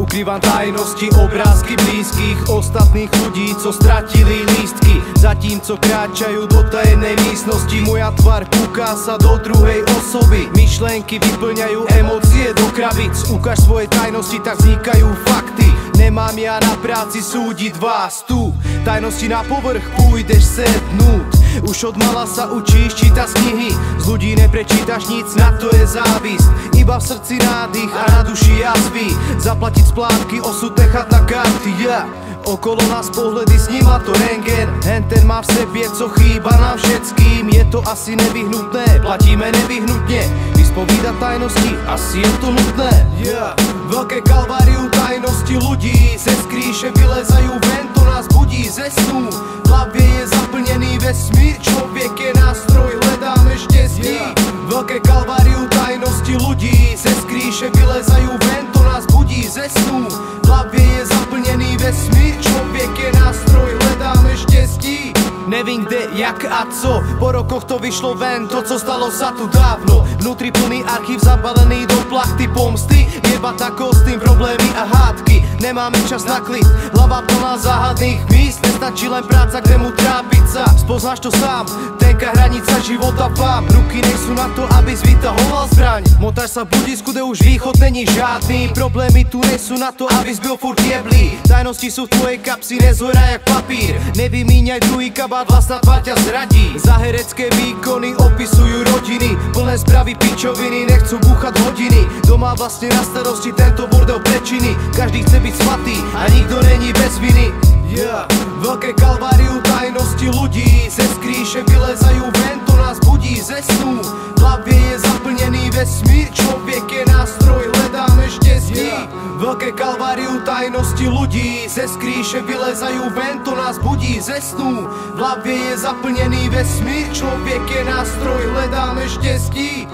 Ukrývam tajnosti, obrázky blízkych ostatných ľudí, co stratili lístky. Zatímco kráčajú do tajnej místnosti, moja tvár kúká sa do druhej osoby. Myšlenky vyplňajú emócie do krabic. Ukáž svoje tajnosti, tak vznikajú fakty. Nemám ja na práci súdiť vás tu. Tajnosti na povrch pôjdeš sednúť. Už od mala sa učíš čítať z knihy. Z ľudí neprečítaš nic, na to je závisť. Iba v srdci nádych a na duši jazvy. Zaplatiť splátky, osud nechať na karty, Okolo nás pohľady, sníma to rentgen. Ten má v sebe, co chýba nám všetkým. Je to asi nevyhnutné, platíme nevyhnutne. Vyspovídať tajnosti, asi je to nutné. Veľké kalváriu tajnosti ľudí. Ze skríše vylezajú ven, to nás budí ze snu. V hlavie je zaplnený vesmír, človek je nástroj, hledáme štěstí. Veľké kalváriu tajnosti ľudí. Ze skríše vylezajú ven, to nás budí ze snu. V hlavie je zaplnený vesmír, človek je nástroj, hledáme štěstí. Nevím kde, jak a co, po rokoch to vyšlo ven, to co stalo sa tu dávno. Vnútri plný archív zabalený do plachty pomsty. Debata kostým, problémy a hádky. Nemáme čas na klid, hlava plná záhadných míst. Nestačí len práca, kde mu trápiť sa. Spoznáš to sám, tenká hranica života vám. Ruky nech sú na to, aby vytahoval zbraň. Motáš sa v budisku, kde už východ není žádný. Problémy tu nie sú na to, aby byl furt jeblý. Tajnosti sú v tvojej kapsi, nezhorá jak papír. Nevymíňaj druhý kabát, vlastná tvár ťa zradí. Za herecké výkony opisujú rodiny, plné správy pičoviny, nechcú búchať hodiny. Doma vlastne na starosti tento bordel prečiny. Každý chce byť svatý a nikto není bez viny. Veľké kalváriu tajnosti ľudí. Ze skríše vylezajú ven, to nás budí ze snu. V hlavie je zaplnený vesmír, človek je nástroj, hledáme štěstí. Veľké kalváriu tajnosti ľudí. Ze skríše vylezajú ven, to nás budí ze snu. V hlavie je zaplnený vesmír, človek je nástroj, hledáme štěstí.